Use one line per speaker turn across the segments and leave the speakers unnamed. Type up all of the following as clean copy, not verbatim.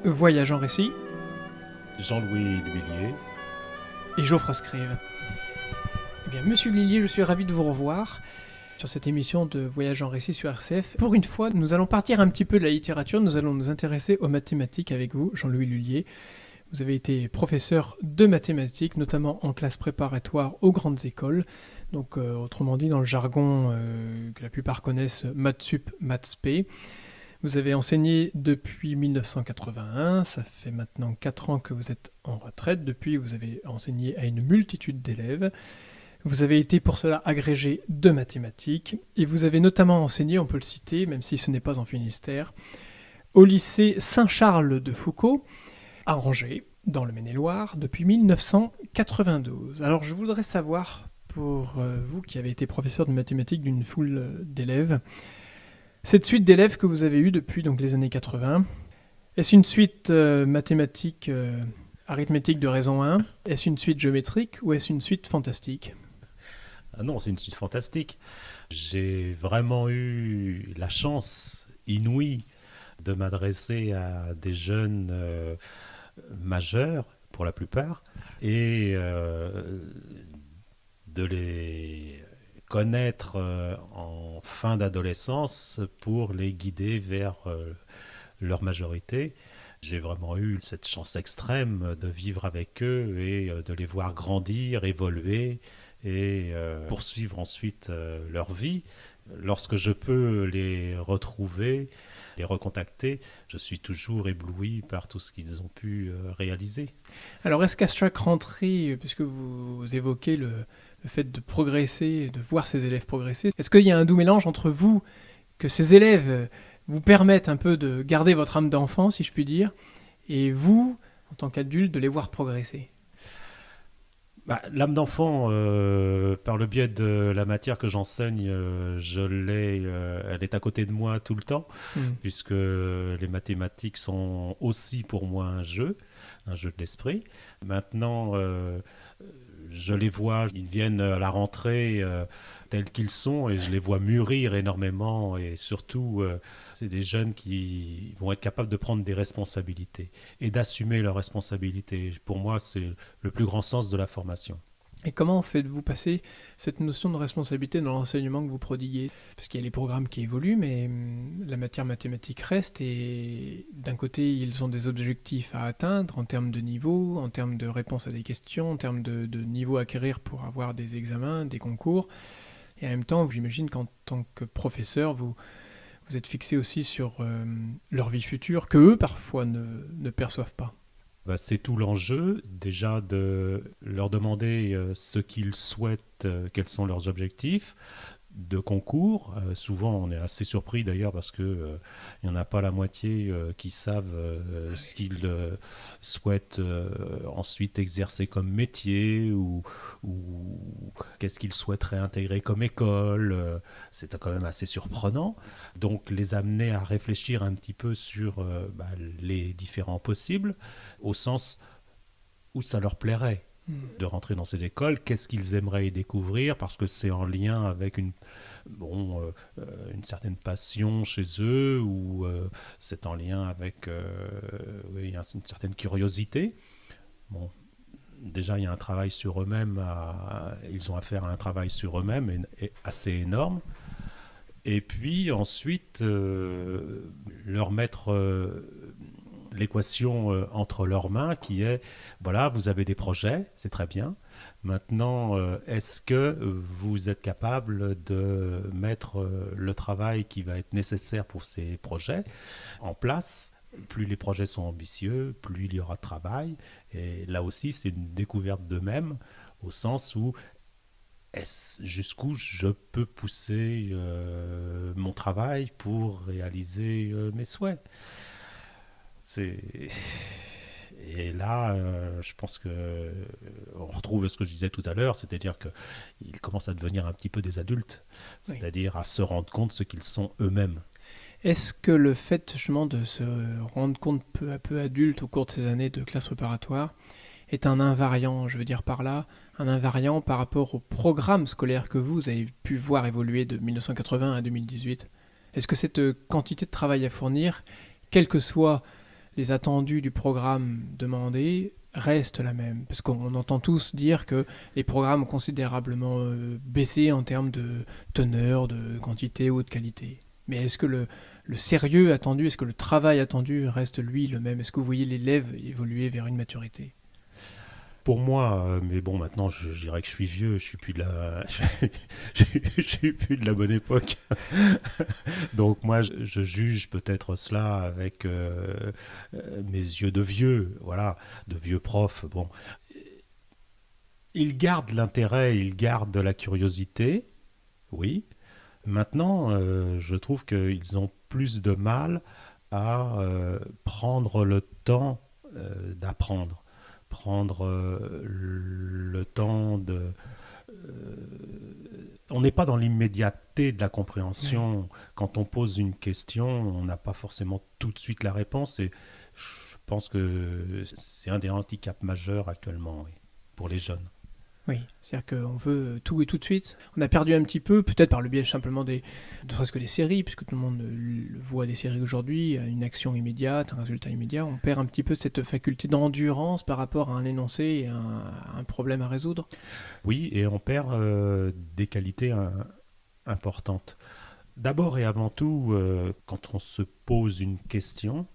Voyage en récit
Jean-Louis L'Huillier.
et Geoffroy Scrive. Eh bien, Monsieur Lillier, je suis ravi de vous revoir sur cette émission de Voyage en récit sur RCF. Pour une fois, nous allons partir un petit peu de la littérature, nous allons nous intéresser aux mathématiques avec vous, Jean-Louis Lillier. Vous avez été professeur de mathématiques, notamment en classe préparatoire aux grandes écoles. Donc, autrement dit, dans le jargon que la plupart connaissent, Maths Sup, Maths Spé. Vous avez enseigné depuis 1981, ça fait maintenant 4 ans que vous êtes en retraite. Depuis, vous avez enseigné à une multitude d'élèves. Vous avez été pour cela agrégé de mathématiques et vous avez notamment enseigné, on peut le citer, même si ce n'est pas en Finistère, au lycée Saint-Charles de Foucault, à Angers, dans le Maine-et-Loire, depuis 1992. Alors je voudrais savoir, pour vous qui avez été professeur de mathématiques d'une foule d'élèves, cette suite d'élèves que vous avez eue depuis donc, les années 80, est-ce une suite mathématique, arithmétique de raison 1 ? Est-ce une suite géométrique ou est-ce une suite fantastique ?
Ah non, c'est une suite fantastique. J'ai vraiment eu la chance inouïe de m'adresser à des jeunes majeurs, pour la plupart, et de les connaître en fin d'adolescence pour les guider vers leur majorité. J'ai vraiment eu cette chance extrême de vivre avec eux et de les voir grandir, évoluer et poursuivre ensuite leur vie. Lorsque je peux les retrouver, les recontacter, je suis toujours ébloui par tout ce qu'ils ont pu réaliser.
Alors est-ce qu'à chaque rentrée, puisque vous évoquez le fait de progresser, de voir ces élèves progresser, est-ce qu'il y a un doux mélange entre vous, que ces élèves vous permettent un peu de garder votre âme d'enfant, si je puis dire, et vous, en tant qu'adulte, de les voir progresser ?
L'âme d'enfant, par le biais de la matière que j'enseigne, elle est à côté de moi tout le temps, puisque les mathématiques sont aussi pour moi un jeu de l'esprit. Maintenant, je les vois, ils viennent à la rentrée tels qu'ils sont et je les vois mûrir énormément et surtout, c'est des jeunes qui vont être capables de prendre des responsabilités et d'assumer leurs responsabilités. Pour moi, c'est le plus grand sens de la formation.
Et comment faites-vous passer cette notion de responsabilité dans l'enseignement que vous prodiguez ? Parce qu'il y a les programmes qui évoluent, mais la matière mathématique reste et d'un côté, ils ont des objectifs à atteindre en termes de niveau, en termes de réponse à des questions, en termes de niveau à acquérir pour avoir des examens, des concours. Et en même temps, j'imagine qu'en tant que professeur, vous êtes fixé aussi sur leur vie future, que eux, parfois, ne perçoivent pas.
C'est tout l'enjeu, déjà de leur demander ce qu'ils souhaitent, quels sont leurs objectifs de concours. Souvent, on est assez surpris d'ailleurs parce qu'il n'y en a pas la moitié qui savent ce qu'ils souhaitent ensuite exercer comme métier ou qu'est-ce qu'ils souhaiteraient intégrer comme école. C'est quand même assez surprenant. Donc, les amener à réfléchir un petit peu sur les différents possibles, au sens où ça leur plairait de rentrer dans ces écoles, qu'est-ce qu'ils aimeraient y découvrir, parce que c'est en lien avec une certaine passion chez eux, ou c'est en lien avec une certaine curiosité. Déjà, il y a un travail sur eux-mêmes, ils ont affaire à un travail sur eux-mêmes assez énorme. Et puis ensuite, leur mettre l'équation entre leurs mains qui est, voilà, vous avez des projets, c'est très bien. Maintenant, est-ce que vous êtes capable de mettre le travail qui va être nécessaire pour ces projets en place ? Plus les projets sont ambitieux, plus il y aura de travail. Et là aussi, c'est une découverte d'eux-mêmes, au sens où jusqu'où je peux pousser mon travail pour réaliser mes souhaits. Et là, je pense qu'on retrouve ce que je disais tout à l'heure, c'est-à-dire qu'ils commencent à devenir un petit peu des adultes, c'est-à-dire à se rendre compte de ce qu'ils sont eux-mêmes.
Est-ce que le fait justement de se rendre compte peu à peu adulte au cours de ces années de classe préparatoire est un invariant, je veux dire par là, un invariant par rapport au programme scolaire que vous avez pu voir évoluer de 1980 à 2018 ? Est-ce que cette quantité de travail à fournir, quel que soit les attendus du programme demandé reste la même? Parce qu'on entend tous dire que les programmes ont considérablement baissé en termes de teneur, de quantité ou de qualité. Mais est-ce que le sérieux attendu, est-ce que le travail attendu reste lui le même? Est-ce que vous voyez l'élève évoluer vers une maturité?
Pour moi, mais bon, maintenant, je dirais que je suis vieux, je suis plus de la, je suis plus de la bonne époque. Donc moi, je juge peut-être cela avec mes yeux de vieux, voilà, de vieux prof. Bon, ils gardent l'intérêt, ils gardent la curiosité, oui. Maintenant, je trouve qu'ils ont plus de mal à prendre le temps d'apprendre, prendre le temps de... on n'est pas dans l'immédiateté de la compréhension. Quand on pose une question, on n'a pas forcément tout de suite la réponse. Et je pense que c'est un des handicaps majeurs actuellement, oui, pour les jeunes.
Oui, c'est-à-dire qu'on veut tout et tout de suite. On a perdu un petit peu, peut-être par le biais simplement ne serait-ce que des séries, puisque tout le monde voit des séries aujourd'hui, une action immédiate, un résultat immédiat. On perd un petit peu cette faculté d'endurance par rapport à un énoncé et à un problème à résoudre.
Oui, et on perd des qualités importantes. D'abord et avant tout, quand on se pose une question,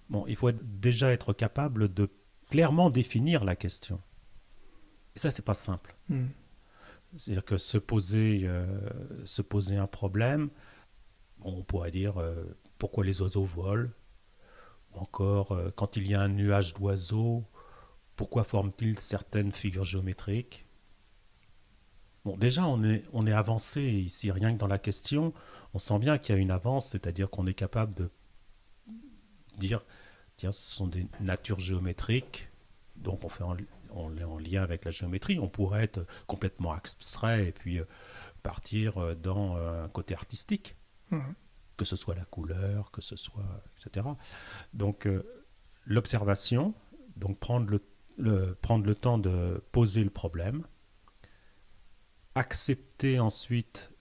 bon, il faut déjà être capable de clairement définir la question. Et ça, c'est pas simple. C'est-à-dire que se poser un problème, on pourrait dire pourquoi les oiseaux volent, ou encore quand il y a un nuage d'oiseaux, pourquoi forment-ils certaines figures géométriques? Bon, déjà, on est avancé ici, rien que dans la question, on sent bien qu'il y a une avance, c'est-à-dire qu'on est capable de dire, tiens, ce sont des natures géométriques, donc on est en lien avec la géométrie. On pourrait être complètement abstrait et puis partir dans un côté artistique, que ce soit la couleur, que ce soit, etc. Donc l'observation, donc prendre le temps de poser le problème, accepter ensuite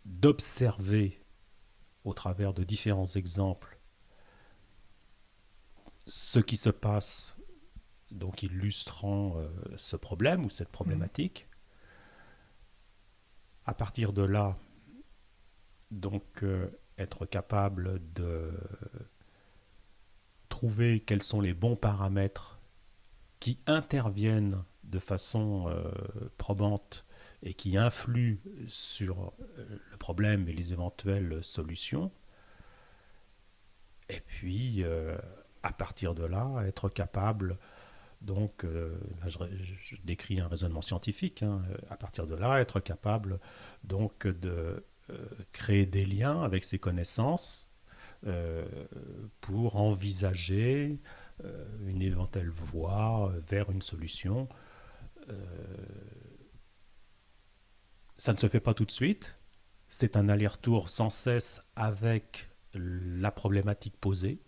d'observer au travers de différents exemples ce qui se passe, donc illustrant ce problème ou cette problématique. À partir de là, donc être capable de trouver quels sont les bons paramètres qui interviennent de façon probante et qui influent sur le problème et les éventuelles solutions. Et puis, à partir de là, être capable, donc, là je décris un raisonnement scientifique, à partir de là, être capable donc de créer des liens avec ses connaissances pour envisager une éventuelle voie vers une solution. Ça ne se fait pas tout de suite, c'est un aller-retour sans cesse avec la problématique posée,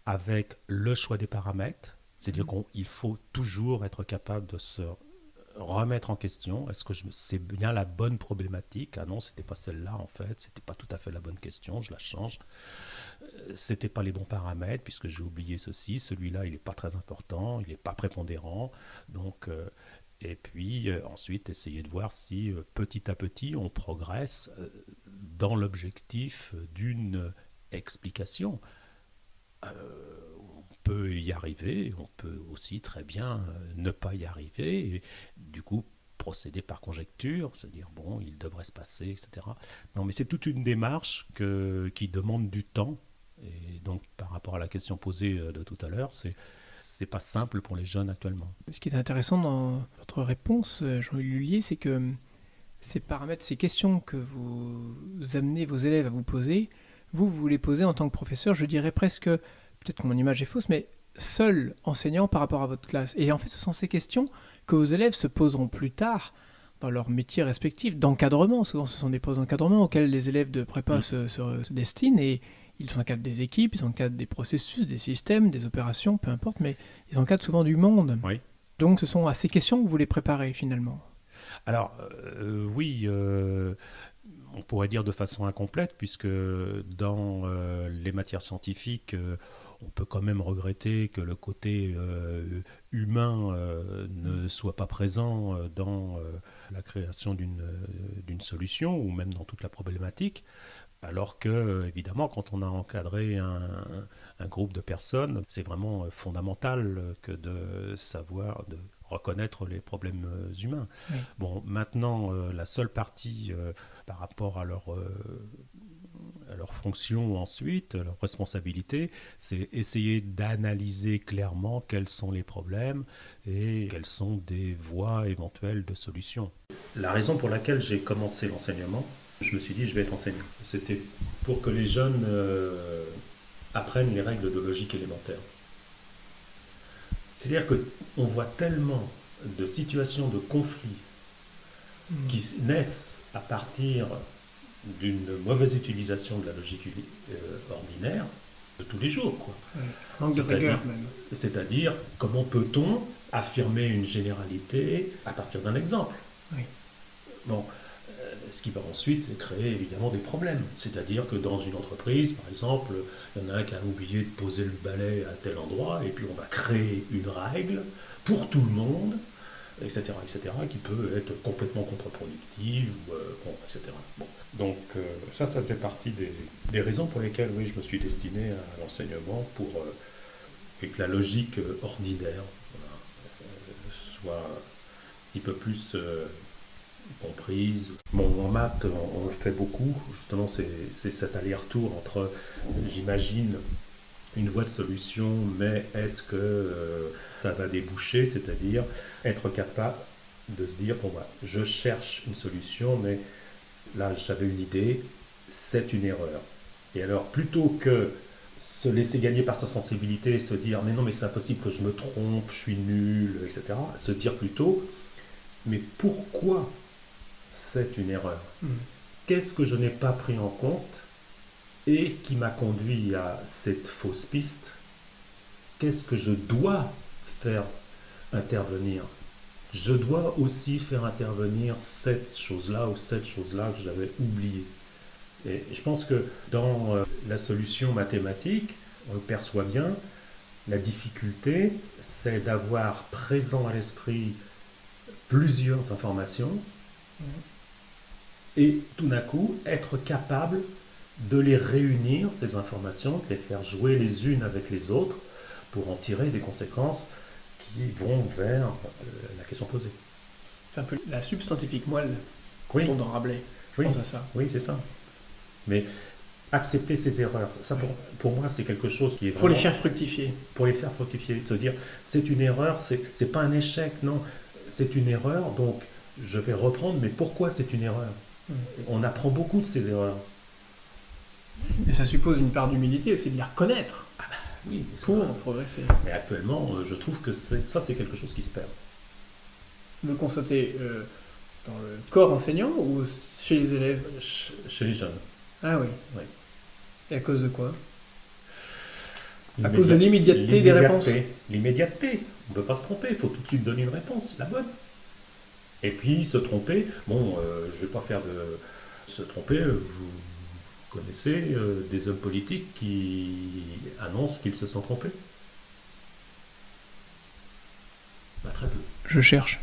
avec le choix des paramètres, c'est-à-dire qu'il faut toujours être capable de se remettre en question. Est-ce que c'est bien la bonne problématique? Ah non, c'était pas celle-là en fait, c'était pas tout à fait la bonne question, je la change. C'était pas les bons paramètres puisque j'ai oublié ceci, celui-là il n'est pas très important, il n'est pas prépondérant, donc et puis ensuite essayer de voir si petit à petit on progresse dans l'objectif d'une explication. On peut y arriver, on peut aussi très bien ne pas y arriver, et du coup procéder par conjecture, se dire bon, il devrait se passer, etc. Non, mais c'est toute une démarche qui demande du temps, et donc par rapport à la question posée de tout à l'heure, c'est pas simple pour les jeunes actuellement.
Ce qui est intéressant dans votre réponse, Jean-Louis Lhuillier, c'est que ces paramètres, ces questions que vous amenez vos élèves à vous poser, vous les posez en tant que professeur, je dirais presque, peut-être que mon image est fausse, mais seul enseignant par rapport à votre classe. Et en fait, ce sont ces questions que vos élèves se poseront plus tard dans leur métier respectif, d'encadrement. Souvent, ce sont des postes d'encadrement auxquels les élèves de prépa se destinent, et ils encadrent des équipes, ils encadrent des processus, des systèmes, des opérations, peu importe, mais ils encadrent souvent du monde.
Oui.
Donc, ce sont à ces questions que vous les préparez finalement.
Alors, oui, on pourrait dire de façon incomplète, puisque dans les matières scientifiques, on peut quand même regretter que le côté humain ne soit pas présent dans la création d'une solution, ou même dans toute la problématique. Alors que, évidemment, quand on a encadré un groupe de personnes, c'est vraiment fondamental que de savoir, de reconnaître les problèmes humains.
Oui.
Bon, maintenant, la seule partie par rapport à leur fonction ensuite, leur responsabilité, c'est essayer d'analyser clairement quels sont les problèmes et quelles sont des voies éventuelles de solutions. La raison pour laquelle j'ai commencé l'enseignement, je me suis dit je vais être enseignant. C'était pour que les jeunes apprennent les règles de logique élémentaire. C'est-à-dire qu'on voit tellement de situations de conflits qui naissent à partir d'une mauvaise utilisation de la logique ordinaire de tous les jours, quoi.
Manque de rigueur même.
C'est-à-dire, comment peut-on affirmer une généralité à partir d'un exemple?
Oui.
Bon, ce qui va ensuite créer évidemment des problèmes. C'est-à-dire que dans une entreprise, par exemple, il y en a un qui a oublié de poser le balai à tel endroit, et puis on va créer une règle pour tout le monde, etc., qui peut être complètement contre-productive, etc. Bon. Donc ça faisait partie des raisons pour lesquelles oui, je me suis destiné à l'enseignement, pour et que la logique ordinaire soit un petit peu plus comprise. Bon, en maths, on le fait beaucoup, justement, c'est cet aller-retour entre, j'imagine, une voie de solution, mais est-ce que ça va déboucher, c'est-à-dire être capable de se dire, bon, bah, je cherche une solution, mais là, j'avais une idée, c'est une erreur. Et alors, plutôt que se laisser gagner par sa sensibilité et se dire, mais non, mais c'est impossible que je me trompe, je suis nul, etc., se dire plutôt, mais pourquoi c'est une erreur? Qu'est-ce que je n'ai pas pris en compte et qui m'a conduit à cette fausse piste? Qu'est-ce que je dois faire intervenir? Je dois aussi faire intervenir cette chose-là ou cette chose-là que j'avais oubliée. Et je pense que dans la solution mathématique, on le perçoit bien, la difficulté, c'est d'avoir présent à l'esprit plusieurs informations et tout d'un coup être capable de les réunir, ces informations, de les faire jouer les unes avec les autres pour en tirer des conséquences qui vont vers la question posée.
C'est un peu la substantifique moelle
Oui.
dans Rabelais. Je pense à ça.
Oui, c'est ça. Mais accepter ces erreurs, ça pour moi c'est quelque chose qui est vraiment...
Pour les faire fructifier.
Pour les faire fructifier, se dire c'est une erreur, c'est pas un échec, non, c'est une erreur, donc je vais reprendre, mais pourquoi c'est une erreur? On apprend beaucoup de ces erreurs.
Et ça suppose une part d'humilité aussi, de les reconnaître.
Ah bah, oui,
pour progresser.
Mais actuellement, je trouve que ça c'est quelque chose qui se perd.
Vous le constatez dans le corps enseignant ou chez les élèves?
Chez les jeunes.
Ah oui.
Oui.
Et à cause de quoi? À cause de l'immédiateté des réponses?
L'immédiateté. On ne peut pas se tromper, il faut tout de suite donner une réponse, la bonne. Et puis se tromper, bon, je ne vais pas faire de... Se tromper, vous connaissez des hommes politiques qui annoncent qu'ils se sont trompés? Pas très peu.
Je cherche.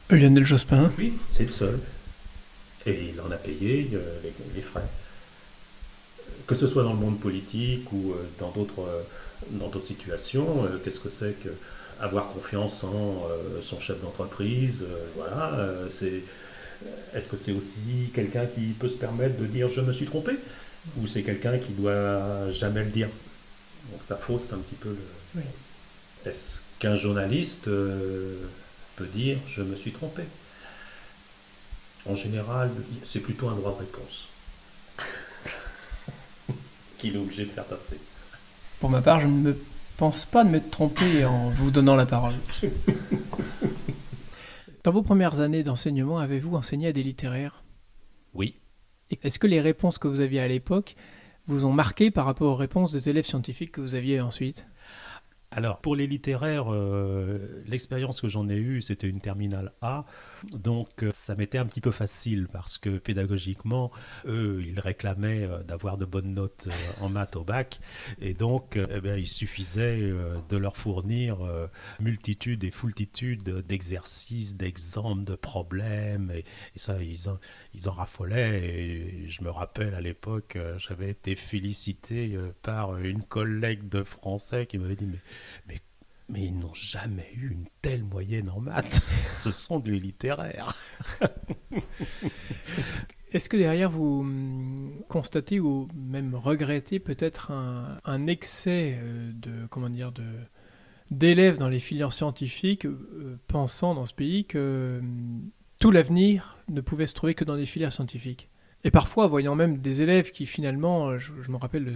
Lionel Jospin.
Oui, c'est le seul. Et il en a payé les frais. Que ce soit dans le monde politique ou dans d'autres situations, qu'est-ce que c'est que avoir confiance en son chef d'entreprise, voilà, est-ce que c'est aussi quelqu'un qui peut se permettre de dire je me suis trompé, ou c'est quelqu'un qui doit jamais le dire? Donc ça fausse un petit peu le...
Oui.
Est-ce qu'un journaliste peut dire je me suis trompé? En général, c'est plutôt un droit de réponse qu'il est obligé de faire passer.
Pour ma part, je ne pense pas de m'être trompé en vous donnant la parole. Dans vos premières années d'enseignement, avez-vous enseigné à des littéraires?
Oui.
Est-ce que les réponses que vous aviez à l'époque vous ont marqué par rapport aux réponses des élèves scientifiques que vous aviez ensuite?
Alors, pour les littéraires, l'expérience que j'en ai eue, c'était une terminale A, Donc ça m'était un petit peu facile parce que pédagogiquement, eux, ils réclamaient d'avoir de bonnes notes en maths au bac. Et donc, eh bien, il suffisait de leur fournir multitude et foultitude d'exercices, d'exemples, de problèmes. Et ça, ils en raffolaient. Et je me rappelle à l'époque, j'avais été félicité par une collègue de français qui m'avait dit mais mais ils n'ont jamais eu une telle moyenne en maths. Ce sont du littéraire.
Est-ce, est-ce que derrière vous constatez ou même regrettez peut-être un excès d'élèves dans les filières scientifiques pensant dans ce pays que tout l'avenir ne pouvait se trouver que dans des filières scientifiques. Et parfois, voyant même des élèves qui finalement, je me rappelle de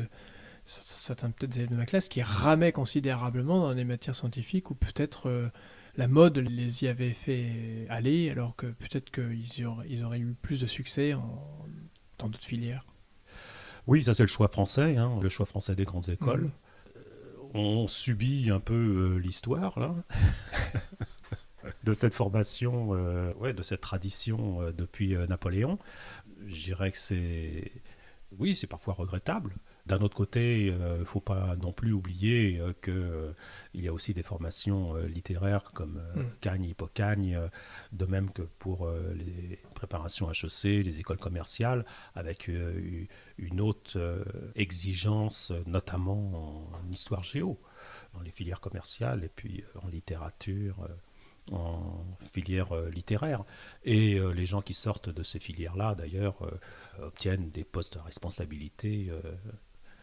certains peut-être élèves de ma classe qui ramaient considérablement dans des matières scientifiques où peut-être la mode les y avait fait aller alors que peut-être ils auraient eu plus de succès dans d'autres filières.
Oui, ça c'est le choix français, hein, le choix français des grandes écoles.
Mhm.
On subit un peu l'histoire là, de cette formation, ouais, de cette tradition depuis Napoléon. Je dirais que oui, c'est parfois regrettable. D'un autre côté, il ne faut pas non plus oublier qu'il y a aussi des formations littéraires comme Cagne, Hippocagne, de même que pour les préparations HEC, les écoles commerciales, avec une haute exigence, notamment en histoire géo, dans les filières commerciales, et puis en littérature, en filière littéraire. Et les gens qui sortent de ces filières-là, d'ailleurs, obtiennent des postes de responsabilité,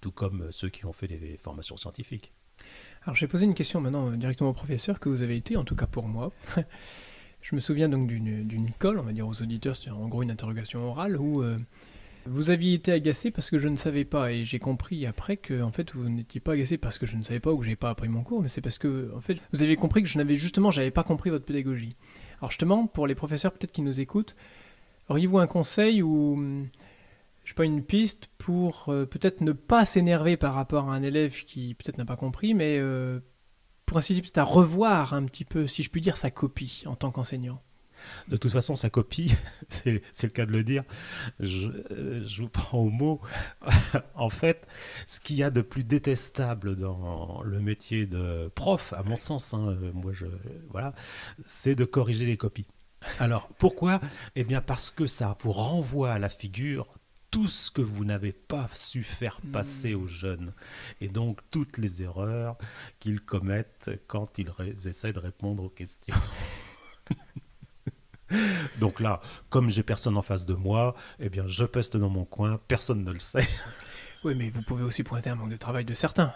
tout comme ceux qui ont fait des formations scientifiques.
Alors j'ai posé une question maintenant directement au professeur que vous avez été, en tout cas pour moi. Je me souviens donc d'une colle, on va dire aux auditeurs, c'était en gros une interrogation orale où vous aviez été agacé parce que je ne savais pas, et j'ai compris après que en fait vous n'étiez pas agacé parce que je ne savais pas ou que j'ai pas appris mon cours, mais c'est parce que en fait vous avez compris que j'avais pas compris votre pédagogie. Alors justement pour les professeurs peut-être qui nous écoutent, auriez-vous un conseil ou je sais pas une piste pour peut-être ne pas s'énerver par rapport à un élève qui peut-être n'a pas compris, mais pour ainsi dire peut-être à revoir un petit peu, si je puis dire, sa copie en tant qu'enseignant.
De toute façon, sa copie, c'est le cas de le dire, je vous prends au mot. En fait, ce qu'il y a de plus détestable dans le métier de prof, à mon sens, hein, voilà, c'est de corriger les copies. Alors, pourquoi? Eh bien, parce que ça vous renvoie à la figure tout ce que vous n'avez pas su faire passer aux jeunes. Et donc, toutes les erreurs qu'ils commettent quand ils essaient de répondre aux questions. Donc là, comme j'ai personne en face de moi, eh bien, je peste dans mon coin, personne ne le sait.
Oui, mais vous pouvez aussi pointer un manque de travail de certains.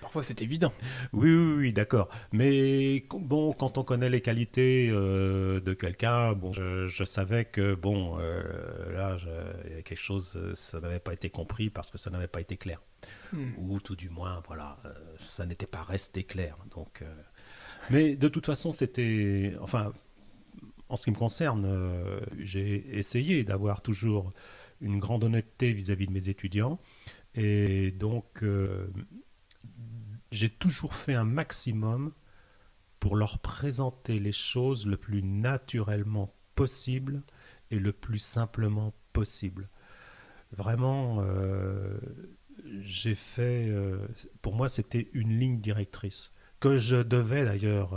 Parfois, c'est évident.
Oui, oui, oui, d'accord. Mais bon, quand on connaît les qualités de quelqu'un, bon, je savais que bon, là, il y a quelque chose, ça n'avait pas été compris parce que ça n'avait pas été clair, ou tout du moins, voilà, ça n'était pas resté clair. Donc, mais de toute façon, c'était, enfin, en ce qui me concerne, j'ai essayé d'avoir toujours une grande honnêteté vis-à-vis de mes étudiants, et donc j'ai toujours fait un maximum pour leur présenter les choses le plus naturellement possible et le plus simplement possible. Vraiment, j'ai fait, pour moi, c'était une ligne directrice que je devais d'ailleurs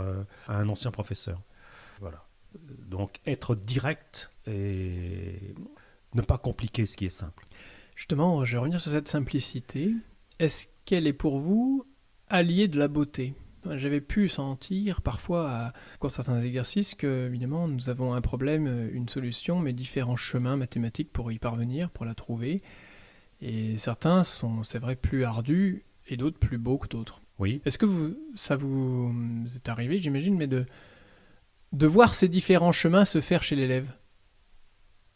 à un ancien professeur. Voilà. Donc être direct et ne pas compliquer ce qui est simple.
Justement, je vais revenir sur cette simplicité. Est-ce qu'elle est pour vous alliée de la beauté ? J'avais pu sentir parfois, pour certains exercices, que évidemment nous avons un problème, une solution, mais différents chemins mathématiques pour y parvenir, pour la trouver. Et certains sont, c'est vrai, plus ardus et d'autres plus beaux que d'autres.
Oui.
Est-ce que ça vous est arrivé, j'imagine, mais de voir ces différents chemins se faire chez l'élève ?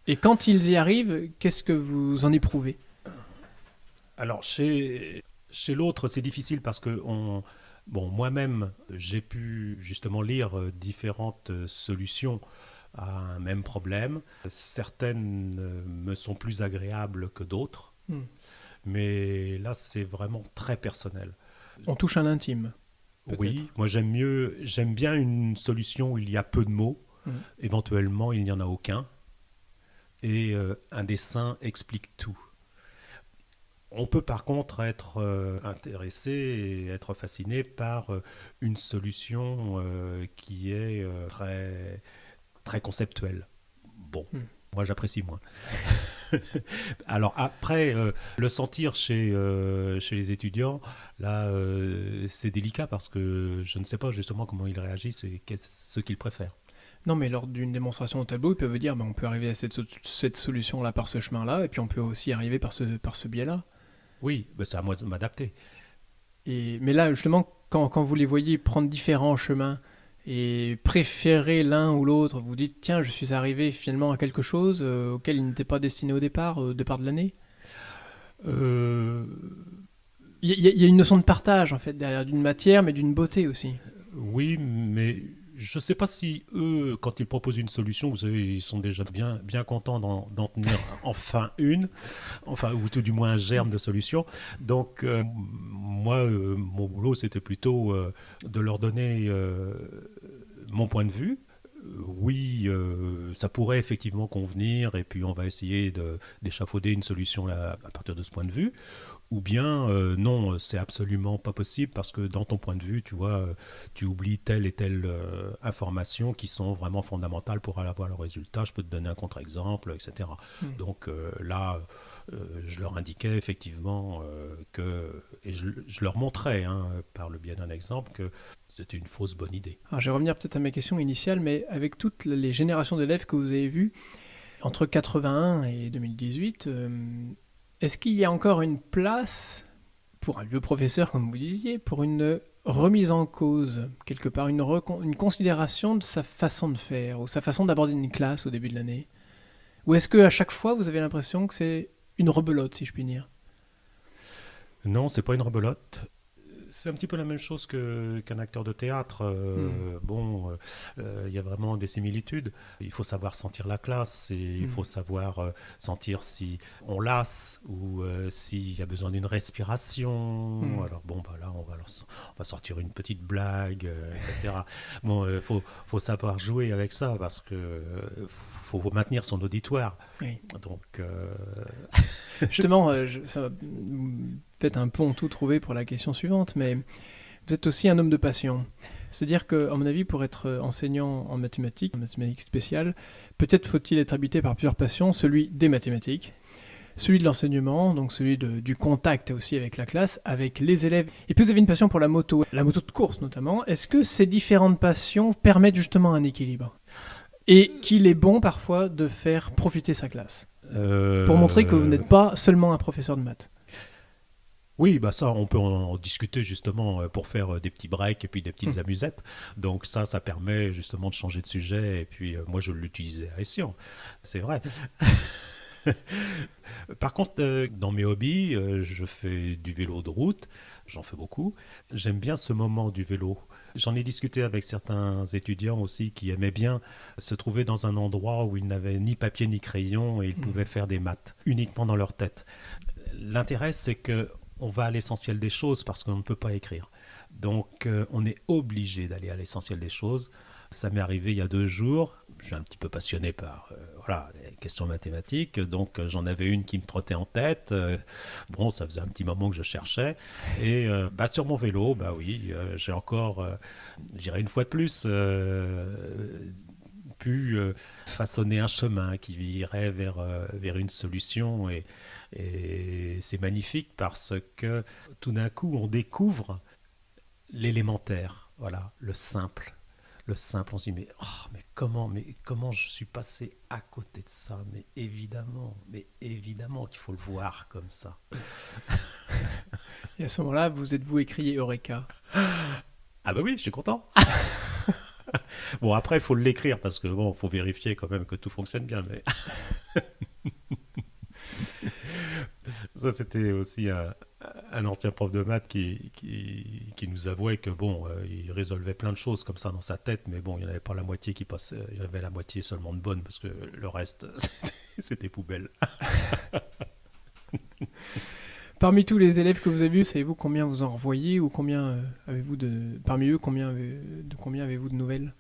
Et quand ils y arrivent, qu'est-ce que vous en éprouvez ?
Alors, chez l'autre, c'est difficile parce que bon, moi-même, j'ai pu justement lire différentes solutions à un même problème. Certaines me sont plus agréables que d'autres, mais là, c'est vraiment très personnel.
On touche à l'intime. Peut-être.
Oui, moi j'aime bien une solution où il y a peu de mots, Éventuellement, il n'y en a aucun. Et un dessin explique tout. On peut par contre être intéressé et être fasciné par une solution qui est très, très conceptuelle. Bon, moi j'apprécie moins. Alors après, le sentir chez les étudiants, là, c'est délicat parce que je ne sais pas justement comment ils réagissent et qu'est-ce ce qu'ils préfèrent.
Non, mais lors d'une démonstration au tableau, ils peuvent dire on peut arriver à cette solution-là par ce chemin-là, et puis on peut aussi arriver par ce biais-là.
Oui, ben c'est à moi de m'adapter.
Mais là, justement, quand vous les voyez prendre différents chemins et préférer l'un ou l'autre, vous dites tiens, je suis arrivé finalement à quelque chose auquel il n'était pas destiné au départ de l'année.
Euh,
Il y a une notion de partage en fait derrière d'une matière, mais d'une beauté aussi.
oui, mais je ne sais pas si eux, quand ils proposent une solution, vous savez, ils sont déjà bien, bien contents d'en tenir enfin une, enfin, ou tout du moins un germe de solution. Donc, moi, mon boulot, c'était plutôt de leur donner mon point de vue. Oui, ça pourrait effectivement convenir, et puis on va essayer d'échafauder une solution à partir de ce point de vue. Ou bien, non, c'est absolument pas possible parce que dans ton point de vue, tu vois, tu oublies telle et telle information qui sont vraiment fondamentales pour avoir le résultat. Je peux te donner un contre-exemple, etc. Donc là, je leur indiquais effectivement et je leur montrais, hein, par le biais d'un exemple, que c'était une fausse bonne idée.
Alors je vais revenir peut-être à ma question initiale, mais avec toutes les générations d'élèves que vous avez vues, entre 81 et 2018, est-ce qu'il y a encore une place pour un vieux professeur, comme vous disiez, pour une remise en cause, quelque part, une considération de sa façon de faire, ou sa façon d'aborder une classe au début de l'année? Ou est-ce qu'à chaque fois, vous avez l'impression que c'est une rebelote, si je puis dire?
Non, c'est pas une rebelote. C'est un petit peu la même chose qu'un acteur de théâtre. Bon, il y a vraiment des similitudes. Il faut savoir sentir la classe et il faut savoir sentir si on lasse ou s'il y a besoin d'une respiration. Alors bon, bah là, on va sortir une petite blague, etc. Bon, faut savoir jouer avec ça parce que faut maintenir son auditoire.
Oui.
Donc,
Justement, ça faites un pont tout trouvé pour la question suivante, mais vous êtes aussi un homme de passion. C'est-à-dire que, à mon avis, pour être enseignant en mathématiques spéciales, peut-être faut-il être habité par plusieurs passions, celui des mathématiques, celui de l'enseignement, donc celui du contact aussi avec la classe, avec les élèves. Et puis vous avez une passion pour la moto de course notamment. Est-ce que ces différentes passions permettent justement un équilibre? Et qu'il est bon parfois de faire profiter sa classe pour montrer que vous n'êtes pas seulement un professeur de maths.
Oui, bah ça, on peut en discuter justement pour faire des petits breaks et puis des petites amusettes. Donc ça permet justement de changer de sujet. Et puis moi, je l'utilisais à escient, c'est vrai. Par contre, dans mes hobbies, je fais du vélo de route, j'en fais beaucoup. J'aime bien ce moment du vélo. J'en ai discuté avec certains étudiants aussi qui aimaient bien se trouver dans un endroit où ils n'avaient ni papier ni crayon et ils pouvaient faire des maths uniquement dans leur tête. L'intérêt, c'est que on va à l'essentiel des choses parce qu'on ne peut pas écrire. Donc, on est obligé d'aller à l'essentiel des choses. Ça m'est arrivé il y a 2 jours. Je suis un petit peu passionné par les questions mathématiques. Donc, j'en avais une qui me trottait en tête. Bon, ça faisait un petit moment que je cherchais. Et sur mon vélo, bah oui, j'ai encore, j'irai une fois de plus, pu façonner un chemin qui irait vers une solution. Et c'est magnifique parce que tout d'un coup, on découvre l'élémentaire, voilà, le simple. Le simple, on se dit, mais comment je suis passé à côté de ça? Mais évidemment qu'il faut le voir comme ça.
Et à ce moment-là, vous êtes-vous écrié Eureka?
Ah bah oui, je suis content. Bon, après, il faut l'écrire parce que bon, faut vérifier quand même que tout fonctionne bien. Mais ça, c'était aussi un ancien prof de maths qui nous avouait que bon, il résolvait plein de choses comme ça dans sa tête, mais bon, il n'y en avait pas la moitié qui passait, il y en avait la moitié seulement de bonnes parce que le reste, c'était poubelle.
Parmi tous les élèves que vous avez vus, savez-vous combien vous en revoyez ou combien avez-vous de parmi eux combien avez-vous de nouvelles?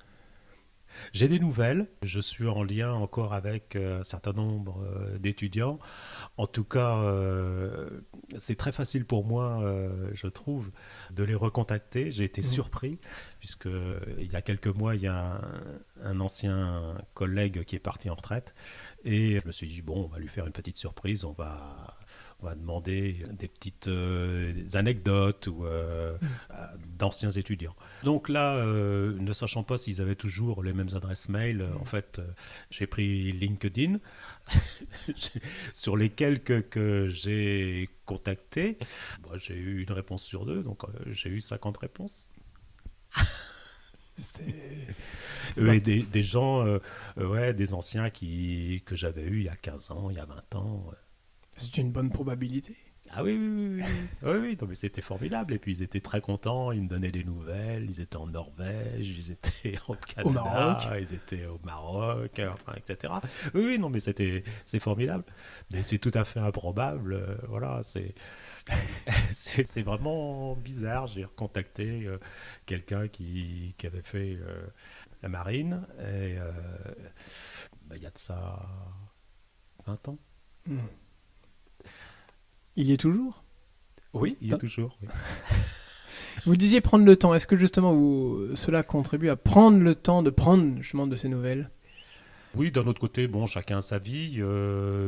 J'ai des nouvelles. Je suis en lien encore avec un certain nombre d'étudiants. En tout cas, c'est très facile pour moi, je trouve, de les recontacter. J'ai été surpris, puisque il y a quelques mois, il y a un ancien collègue qui est parti en retraite. Et je me suis dit, bon, on va lui faire une petite surprise. On va demander des petites anecdotes ou d'anciens étudiants. Donc là, ne sachant pas s'ils avaient toujours les mêmes adresses mail, en fait, j'ai pris LinkedIn. Sur les quelques que j'ai contactés, j'ai eu une réponse sur deux, donc j'ai eu 50 réponses. Et des gens, ouais, des anciens que j'avais eus il y a 15 ans, il y a 20 ans.
C'est une bonne probabilité.
Ah oui, oui, oui, oui, oui, non, mais c'était formidable. Et puis ils étaient très contents, ils me donnaient des nouvelles. Ils étaient en Norvège, ils étaient au Canada,
Au Maroc.
ils étaient au Maroc, enfin, etc. Oui, oui, non, mais c'est formidable. Mais c'est tout à fait improbable. Voilà, c'est vraiment bizarre. J'ai recontacté quelqu'un qui avait fait la marine. Et il y a de ça 20 ans.
Hmm. Il y est toujours ?
Oui, il y a toujours. Oui.
Vous disiez prendre le temps. Est-ce que justement cela contribue à prendre le temps de prendre justement de ces nouvelles ?
Oui, d'un autre côté, bon, chacun a sa vie,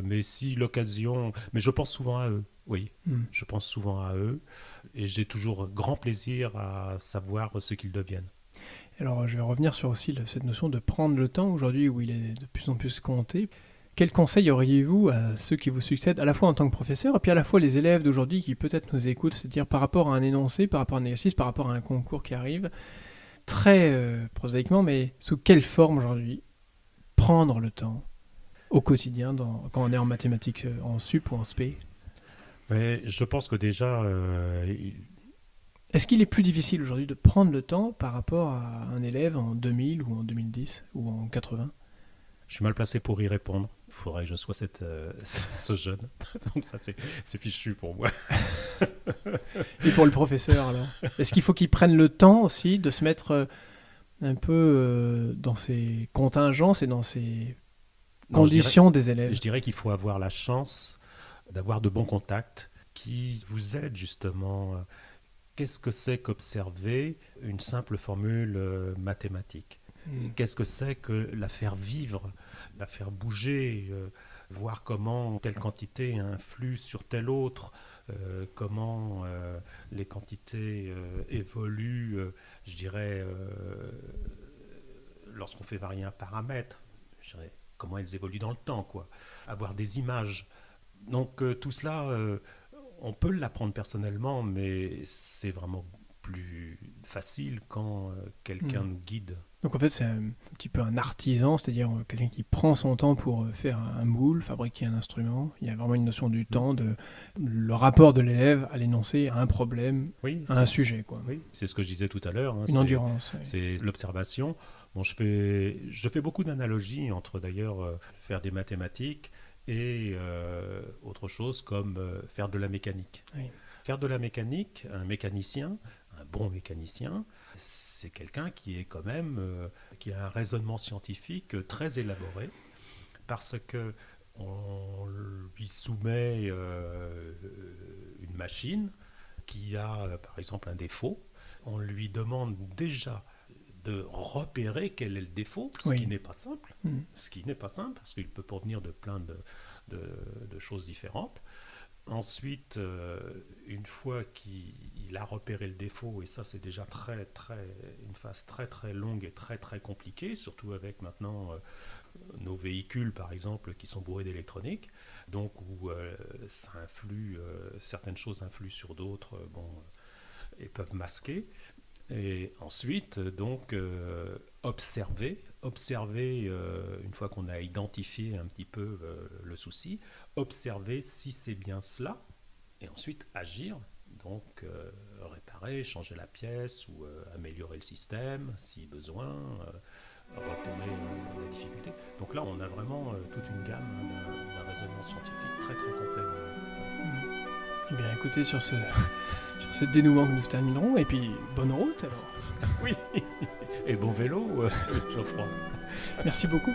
mais si l'occasion... Mais je pense souvent à eux, oui. Je pense souvent à eux, et j'ai toujours grand plaisir à savoir ce qu'ils deviennent.
Alors, je vais revenir sur aussi cette notion de prendre le temps aujourd'hui où il est de plus en plus compté. Quels conseils auriez-vous à ceux qui vous succèdent, à la fois en tant que professeur, et puis à la fois les élèves d'aujourd'hui qui peut-être nous écoutent, c'est-à-dire par rapport à un énoncé, par rapport à un exercice, par rapport à un concours qui arrive, très prosaïquement, mais sous quelle forme aujourd'hui prendre le temps au quotidien quand on est en mathématiques, en sup ou en spé ?
Mais je pense que déjà...
Est-ce qu'il est plus difficile aujourd'hui de prendre le temps par rapport à un élève en 2000 ou en 2010 ou en 80 ?
Je suis mal placé pour y répondre. Il faudrait que je sois ce jeune. Donc ça, c'est fichu pour moi.
Et pour le professeur, alors ? Est-ce qu'il faut qu'il prenne le temps aussi de se mettre un peu dans ses contingences et dans ses conditions des élèves ?
Je dirais qu'il faut avoir la chance d'avoir de bons contacts qui vous aident justement. Qu'est-ce que c'est qu'observer une simple formule mathématique ? Qu'est-ce que c'est que la faire vivre, la faire bouger, voir comment telle quantité influe sur telle autre, comment les quantités évoluent, je dirais, lorsqu'on fait varier un paramètre, je dirais, comment elles évoluent dans le temps, quoi. Avoir des images. Donc tout cela, on peut l'apprendre personnellement, mais c'est vraiment plus facile quand quelqu'un nous guide.
Donc en fait, c'est un petit peu un artisan, c'est-à-dire quelqu'un qui prend son temps pour faire un moule, fabriquer un instrument. Il y a vraiment une notion du temps, le rapport de l'élève à l'énoncé, à un problème, à un sujet, quoi.
Oui, c'est ce que je disais tout à l'heure.
Une endurance.
C'est l'observation. Bon, je fais beaucoup d'analogies entre d'ailleurs faire des mathématiques et autre chose comme faire de la mécanique.
Oui.
Faire de la mécanique, un mécanicien, un bon mécanicien, c'est quelqu'un qui est quand même qui a un raisonnement scientifique très élaboré parce que on lui soumet une machine qui a par exemple un défaut. On lui demande déjà de repérer quel est le défaut, ce qui n'est pas simple. Ce qui n'est pas simple parce qu'il peut provenir de plein de choses différentes. Ensuite, une fois qu'il a repéré le défaut, et ça c'est déjà une phase très très longue et très très compliquée, surtout avec maintenant nos véhicules par exemple qui sont bourrés d'électronique, donc où ça influe, certaines choses influent sur d'autres, et peuvent masquer. Et ensuite, donc, observer une fois qu'on a identifié un petit peu le souci, observer si c'est bien cela, et ensuite agir, donc réparer, changer la pièce ou améliorer le système si besoin, repérer la difficulté. Donc là, on a vraiment toute une gamme d'un raisonnement scientifique très très complet.
Eh bien, écoutez, sur ce dénouement que nous terminerons, et puis bonne route alors.
Oui. Et bon vélo, Geoffroy.
Merci beaucoup.